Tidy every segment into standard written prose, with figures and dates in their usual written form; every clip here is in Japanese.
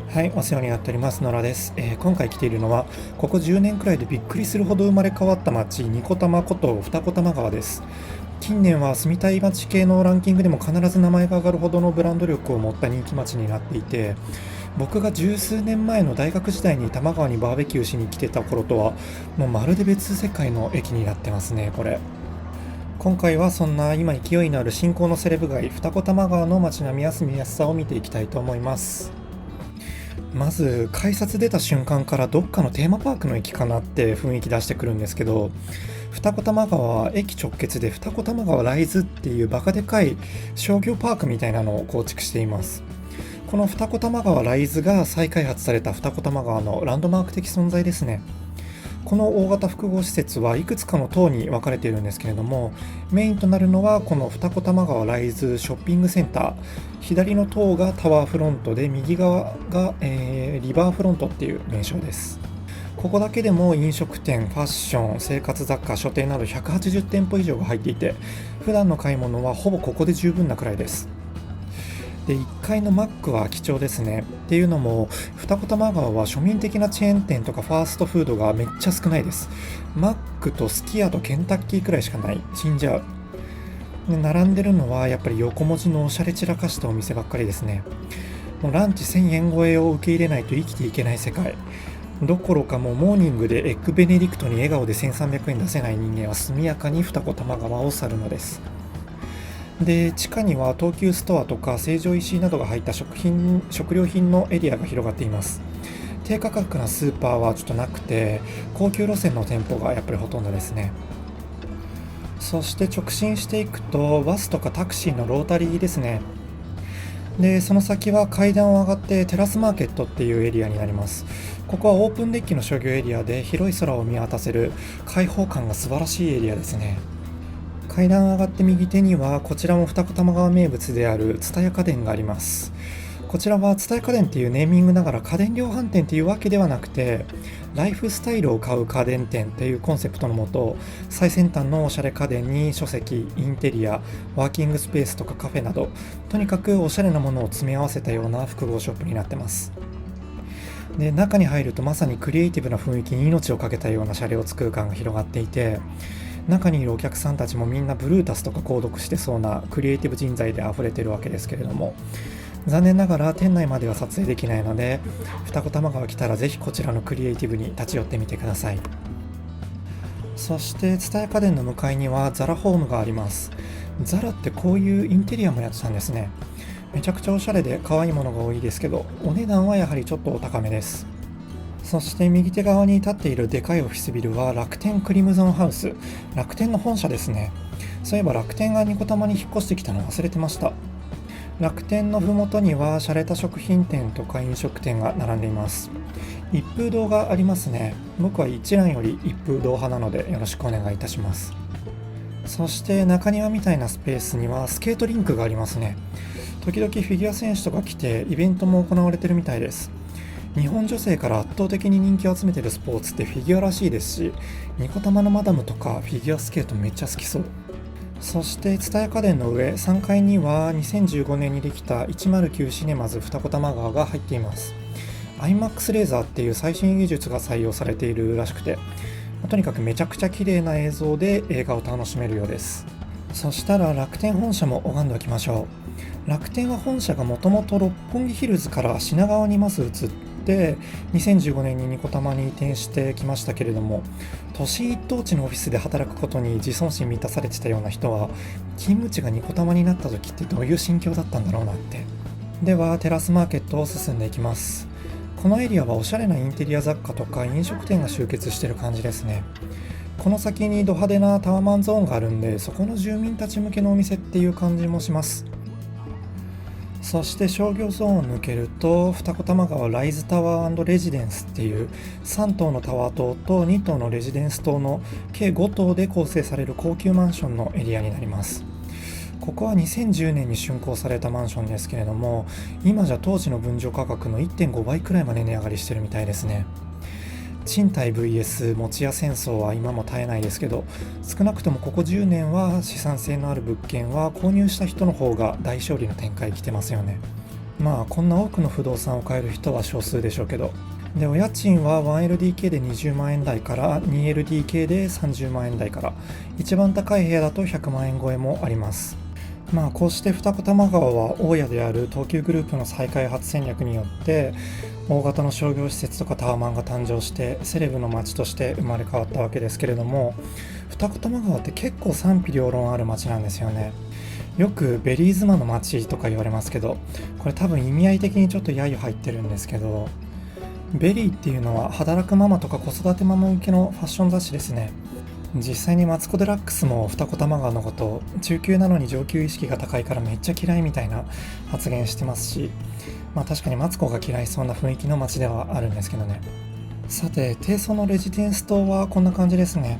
はい、お世話になっております。野良です。今回来ているのは、ここ10年くらいでびっくりするほど生まれ変わった町、二子玉こと二子玉川です。近年は住みたい町系のランキングでも必ず名前が上がるほどのブランド力を持った人気町になっていて、僕が十数年前の大学時代に多摩川にバーベキューしに来てた頃とは、もうまるで別世界の駅になってますね、これ。今回はそんな今勢いのある新興のセレブ街、二子玉川の街並みや住みやすさを見ていきたいと思います。まず改札出た瞬間からどっかのテーマパークの駅かなって雰囲気出してくるんですけど、二子玉川は駅直結で二子玉川ライズっていうバカでかい商業パークみたいなのを構築しています。この二子玉川ライズが再開発された二子玉川のランドマーク的存在ですね。この大型複合施設はいくつかの棟に分かれているんですけれども、メインとなるのはこの二子玉川ライズショッピングセンター。左の棟がタワーフロントで、右側が、リバーフロントっていう名称です。ここだけでも飲食店、ファッション、生活雑貨、書店など180店舗以上が入っていて、普段の買い物はほぼここで十分なくらいです。で、1階のマックは貴重ですね。っていうのも、二子玉川は庶民的なチェーン店とかファーストフードがめっちゃ少ないです。マックとすき家とケンタッキーくらいしかない。死んじゃう。で、並んでるのはやっぱり横文字のおしゃれ散らかしたお店ばっかりですね。もうランチ1000円超えを受け入れないと生きていけない世界。どころかもうモーニングでエッグベネディクトに笑顔で1300円出せない人間は速やかに二子玉川を去るのです。で、地下には東急ストアとか成城石井などが入った食料品のエリアが広がっています。低価格なスーパーはちょっとなくて、高級路線の店舗がやっぱりほとんどですね。そして直進していくとバスとかタクシーのロータリーですね。で、その先は階段を上がってテラスマーケットっていうエリアになります。ここはオープンデッキの商業エリアで広い空を見渡せる開放感が素晴らしいエリアですね。階段上がって右手にはこちらも二子玉川名物である蔦屋家電があります。こちらは蔦屋家電っていうネーミングながら家電量販店っていうわけではなくて、ライフスタイルを買う家電店っていうコンセプトのもと、最先端のおしゃれ家電に書籍、インテリア、ワーキングスペースとかカフェなど、とにかくおしゃれなものを詰め合わせたような複合ショップになってます。で、中に入るとまさにクリエイティブな雰囲気に命をかけたような車両空間が広がっていて、中にいるお客さんたちもみんなブルータスとか購読してそうなクリエイティブ人材で溢れてるわけですけれども、残念ながら店内までは撮影できないので、二子玉川来たらぜひこちらのクリエイティブに立ち寄ってみてください。そして蔦屋家電の向かいにはザラホームがあります。ザラってこういうインテリアもやってたんですね。めちゃくちゃおしゃれで可愛いものが多いですけど、お値段はやはりちょっとお高めです。そして右手側に立っているでかいオフィスビルは楽天クリムゾンハウス。楽天の本社ですね。そういえば楽天がニコタマに引っ越してきたの忘れてました。楽天のふもとには洒落た食品店とか飲食店が並んでいます。一風堂がありますね。僕は一蘭より一風堂派なのでよろしくお願いいたします。そして中庭みたいなスペースにはスケートリンクがありますね。時々フィギュア選手とか来てイベントも行われてるみたいです。日本女性から圧倒的に人気を集めているスポーツってフィギュアらしいですし、ニコタマのマダムとかフィギュアスケートめっちゃ好きそう。そして蔦屋家電の上3階には2015年にできた109シネマズ二子玉川が入っています。 IMAX レーザーっていう最新技術が採用されているらしくて、とにかくめちゃくちゃ綺麗な映像で映画を楽しめるようです。そしたら楽天本社も拝んでおきましょう。楽天は本社がもともと六本木ヒルズから品川にまず移って2015年にニコタマに移転してきましたけれども、都心一等地のオフィスで働くことに自尊心満たされてたような人は、勤務地がニコタマになった時ってどういう心境だったんだろうなって。ではテラスマーケットを進んでいきます。このエリアはおしゃれなインテリア雑貨とか飲食店が集結してる感じですね。この先にド派手なタワマンゾーンがあるんで、そこの住民たち向けのお店っていう感じもします。そして商業ゾーンを抜けると二子玉川ライズタワーレジデンスっていう3棟のタワー棟と2棟のレジデンス棟の計5棟で構成される高級マンションのエリアになります。ここは2010年に竣工されたマンションですけれども、今じゃ当時の分譲価格の1.5倍くらいまで値上がりしてるみたいですね。賃貸 vs 持ち家戦争は今も絶えないですけど、少なくともここ10年は資産性のある物件は購入した人の方が大勝利の展開来てますよね。こんな多くの不動産を買える人は少数でしょうけど。で、お家賃は 1LDK で20万円台から 2LDK で30万円台から、一番高い部屋だと100万円超えもあります。こうして二子玉川は大家である東急グループの再開発戦略によって大型の商業施設とかタワマンが誕生してセレブの街として生まれ変わったわけですけれども、二子玉川って結構賛否両論ある街なんですよね。よくベリーズマの街とか言われますけど、これ多分意味合い的にちょっと揶揄入ってるんですけど、ベリーっていうのは働くママとか子育てママ向けのファッション雑誌ですね。実際にマツコ・デラックスも二子玉川のことを中級なのに上級意識が高いからめっちゃ嫌いみたいな発言してますし、確かにマツコが嫌いそうな雰囲気の街ではあるんですけどね。さて、低層のレジデンス棟はこんな感じですね。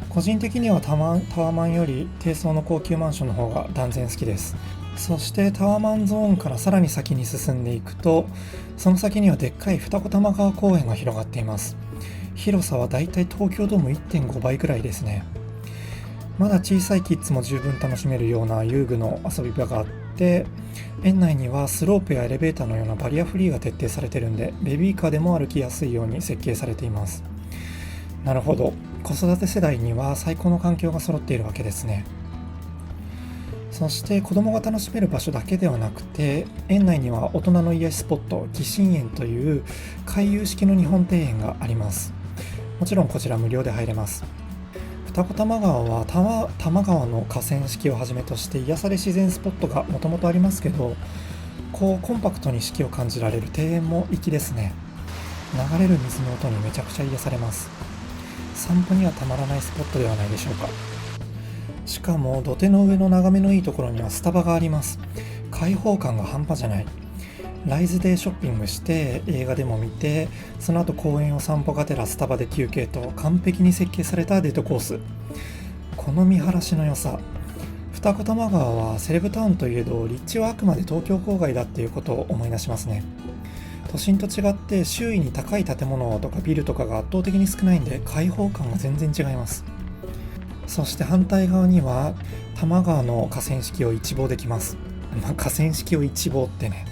個人的にはタワーマンより低層の高級マンションの方が断然好きです。そしてタワーマンゾーンからさらに先に進んでいくと、その先にはでっかい二子玉川公園が広がっています。広さはだいたい東京ドーム 1.5 倍くらいですね。まだ小さいキッズも十分楽しめるような遊具の遊び場があって、園内にはスロープやエレベーターのようなバリアフリーが徹底されているんで、ベビーカーでも歩きやすいように設計されています。なるほど、子育て世代には最高の環境が揃っているわけですね。そして子供が楽しめる場所だけではなくて、園内には大人の癒しスポット、義心園という回遊式の日本庭園があります。もちろんこちら無料で入れます。二子玉川は多摩川の河川敷をはじめとして癒され自然スポットがもともとありますけど、コンパクトに四季を感じられる庭園も粋ですね。流れる水の音にめちゃくちゃ癒されます。散歩にはたまらないスポットではないでしょうか。しかも土手の上の眺めのいいところにはスタバがあります。開放感が半端じゃない。ライズでショッピングして映画でも見て、その後公園を散歩がてらスタバで休憩と完璧に設計されたデートコース。この見晴らしの良さ。二子玉川はセレブタウンといえど立地はあくまで東京郊外だっていうことを思い出しますね。都心と違って周囲に高い建物とかビルとかが圧倒的に少ないんで開放感が全然違います。そして反対側には多摩川の河川敷を一望できます。河川敷を一望ってね。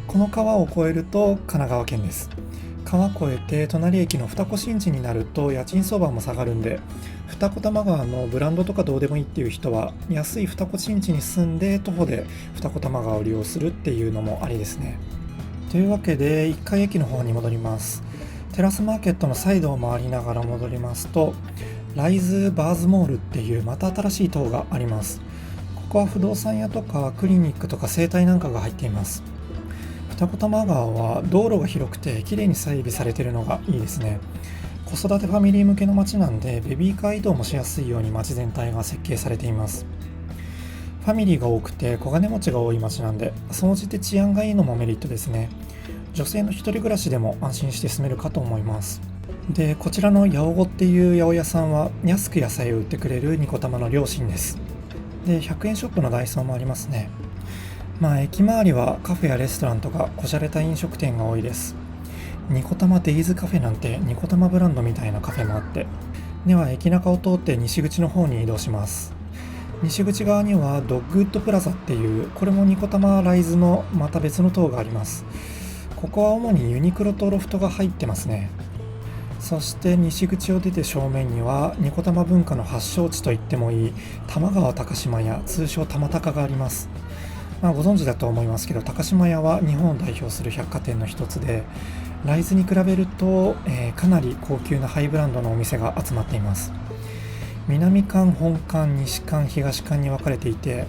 この川を越えると神奈川県です。川越えて隣駅の二子新地になると家賃相場も下がるんで、二子玉川のブランドとかどうでもいいっていう人は安い二子新地に住んで徒歩で二子玉川を利用するっていうのもありですね。というわけで1階駅の方に戻ります。テラスマーケットのサイドを回りながら戻りますと、ライズバーズモールっていうまた新しい棟があります。ここは不動産屋とかクリニックとか整体なんかが入っています。二子玉川は道路が広くて綺麗に整備されているのがいいですね。子育てファミリー向けの街なんでベビーカー移動もしやすいように街全体が設計されています。ファミリーが多くて小金持ちが多い街なんで、総じて治安がいいのもメリットですね。女性の一人暮らしでも安心して住めるかと思います。で、こちらの八百子っていう八百屋さんは安く野菜を売ってくれるニコタマの両親です。で、100円ショップのダイソーもありますね。駅周りはカフェやレストランとかこしゃれた飲食店が多いです。ニコタマデイズカフェなんてニコタマブランドみたいなカフェもあって、では駅中を通って西口の方に移動します。西口側にはドッグウッドプラザっていう、これもニコタマライズのまた別の棟があります。ここは主にユニクロとロフトが入ってますね。そして西口を出て正面にはニコタマ文化の発祥地と言ってもいい玉川高島屋、通称玉高があります。ご存知だと思いますけど、高島屋は日本を代表する百貨店の一つで、ライズに比べると、かなり高級なハイブランドのお店が集まっています。南館、本館、西館、東館に分かれていて、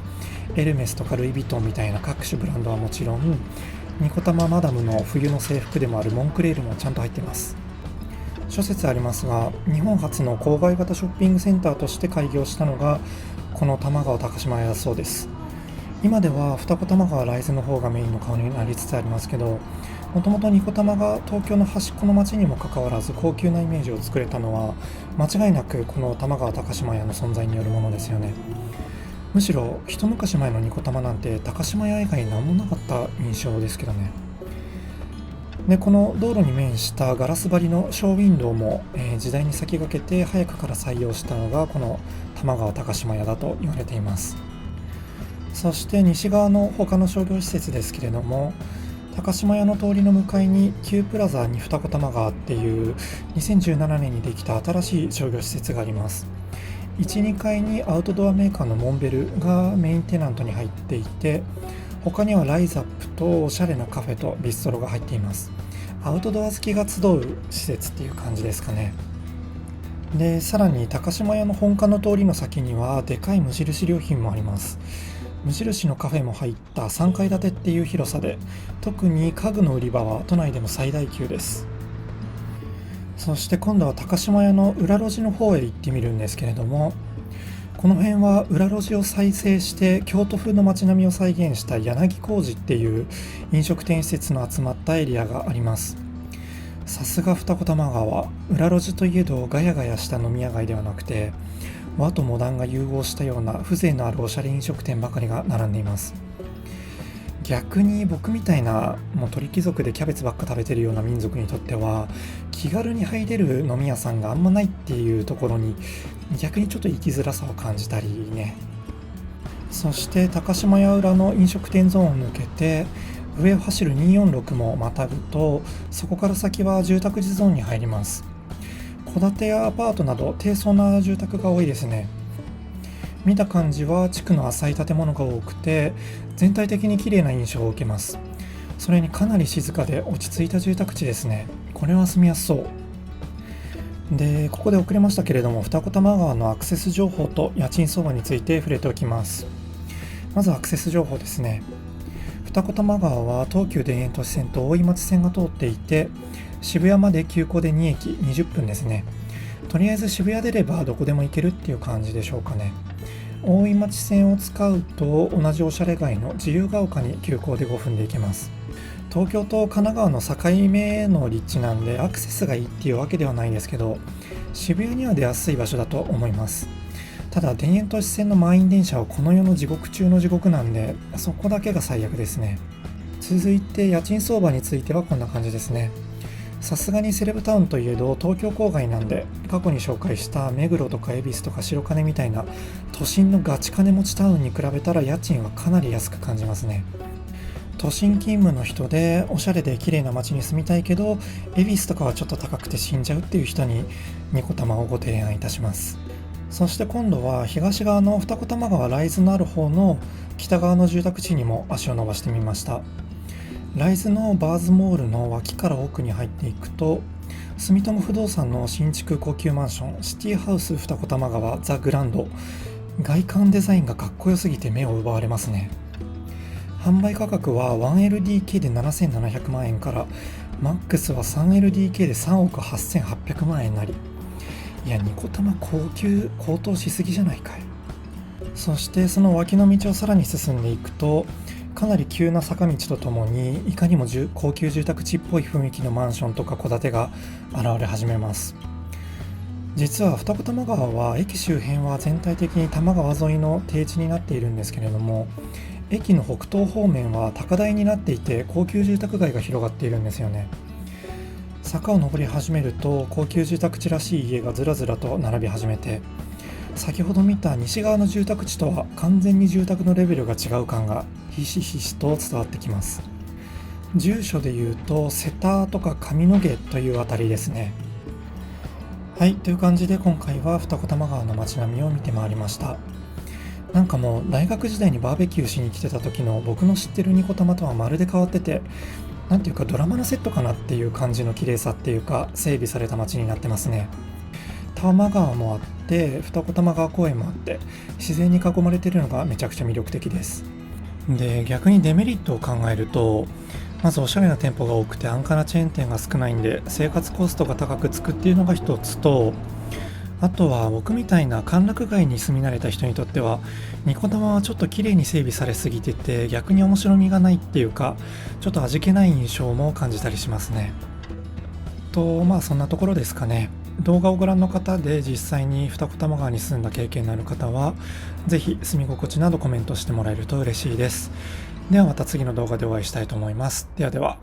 エルメスとかルイ・ヴィトンみたいな各種ブランドはもちろん、ニコタママダムの冬の制服でもあるモンクレールもちゃんと入っています。諸説ありますが、日本初の郊外型ショッピングセンターとして開業したのがこの玉川高島屋だそうです。今では二子玉川ライズの方がメインの顔になりつつありますけど、もともとニコタマが東京の端っこの町にもかかわらず高級なイメージを作れたのは間違いなくこの玉川高島屋の存在によるものですよね。むしろ一昔前のニコタマなんて高島屋以外何もなかった印象ですけどね。で、この道路に面したガラス張りのショーウィンドウも、時代に先駆けて早くから採用したのがこの玉川高島屋だと言われています。そして西側の他の商業施設ですけれども、高島屋の通りの向かいに旧プラザに二子玉川っていう2017年にできた新しい商業施設があります。1、2階にアウトドアメーカーのモンベルがメインテナントに入っていて、他にはライズアップとおしゃれなカフェとビストロが入っています。アウトドア好きが集う施設っていう感じですかね。で、さらに高島屋の本館の通りの先にはでかい無印良品もあります。無印のカフェも入った3階建てっていう広さで、特に家具の売り場は都内でも最大級です。そして今度は高島屋の裏路地の方へ行ってみるんですけれども、この辺は裏路地を再生して京都風の街並みを再現した柳小路っていう飲食店施設の集まったエリアがあります。さすが二子玉川、裏路地といえどガヤガヤした飲み屋街ではなくて、和とモダンが融合したような風情のあるおしゃれ飲食店ばかりが並んでいます。逆に僕みたいなもう鳥貴族でキャベツばっか食べてるような民族にとっては、気軽に入れる飲み屋さんがあんまないっていうところに逆にちょっと生きづらさを感じたりね。そして高島屋裏の飲食店ゾーンを抜けて上を走る246もまたぐと、そこから先は住宅地ゾーンに入ります。戸建てやアパートなど低層な住宅が多いですね。見た感じは地区の浅い建物が多くて、全体的に綺麗な印象を受けます。それにかなり静かで落ち着いた住宅地ですね。これは住みやすそうで、ここで遅れましたけれども、二子玉川のアクセス情報と家賃相場について触れておきます。まずアクセス情報ですね。二子玉川は東急田園都市線と大井町線が通っていて、渋谷まで急行で2駅20分ですね。とりあえず渋谷出ればどこでも行けるっていう感じでしょうかね。大井町線を使うと同じおしゃれ街の自由が丘に急行で5分で行けます。東京と神奈川の境目の立地なんでアクセスがいいっていうわけではないですけど、渋谷には出やすい場所だと思います。ただ田園都市線の満員電車はこの世の地獄中の地獄なんで、そこだけが最悪ですね。続いて家賃相場についてはこんな感じですね。さすがにセレブタウンといえど東京郊外なんで、過去に紹介した目黒とか恵比寿とか白金みたいな都心のガチ金持ちタウンに比べたら家賃はかなり安く感じますね。都心勤務の人でおしゃれで綺麗な街に住みたいけど恵比寿とかはちょっと高くて死んじゃうっていう人にニコタマをご提案いたします。そして今度は東側の二子玉川ライズのある方の北側の住宅地にも足を伸ばしてみました。ライズのバーズモールの脇から奥に入っていくと、住友不動産の新築高級マンションシティハウス二子玉川ザ・グランド、外観デザインがかっこよすぎて目を奪われますね。販売価格は 1LDK で7700万円からマックスは 3LDK で3億8800万円なり、いやニコタマ高騰しすぎじゃないかい。そしてその脇の道をさらに進んでいくと、かなり急な坂道とともにいかにも高級住宅地っぽい雰囲気のマンションとか戸建てが現れ始めます。実は二子玉川は駅周辺は全体的に多摩川沿いの低地になっているんですけれども、駅の北東方面は高台になっていて高級住宅街が広がっているんですよね。坂を登り始めると高級住宅地らしい家がずらずらと並び始めて、先ほど見た西側の住宅地とは完全に住宅のレベルが違う感がひしひしと伝わってきます。住所でいうと瀬田とか上野毛というあたりですね。はい、という感じで今回は二子玉川の街並みを見て回りました。なんかもう大学時代にバーベキューしに来てた時の僕の知ってるニコタマとはまるで変わってて、なんていうかドラマのセットかなっていう感じの綺麗さっていうか整備された街になってますね。多摩川もあって二子玉川公園もあって自然に囲まれているのがめちゃくちゃ魅力的です。で、逆にデメリットを考えると、まずおしゃれな店舗が多くて安価なチェーン店が少ないんで生活コストが高くつくっていうのが一つと、あとは僕みたいな歓楽街に住み慣れた人にとってはニコタマはちょっと綺麗に整備されすぎてて逆に面白みがないっていうか、ちょっと味気ない印象も感じたりしますね。まあそんなところですかね。動画をご覧の方で実際に二子玉川に住んだ経験のある方はぜひ住み心地などコメントしてもらえると嬉しいです。ではまた次の動画でお会いしたいと思います。ではでは。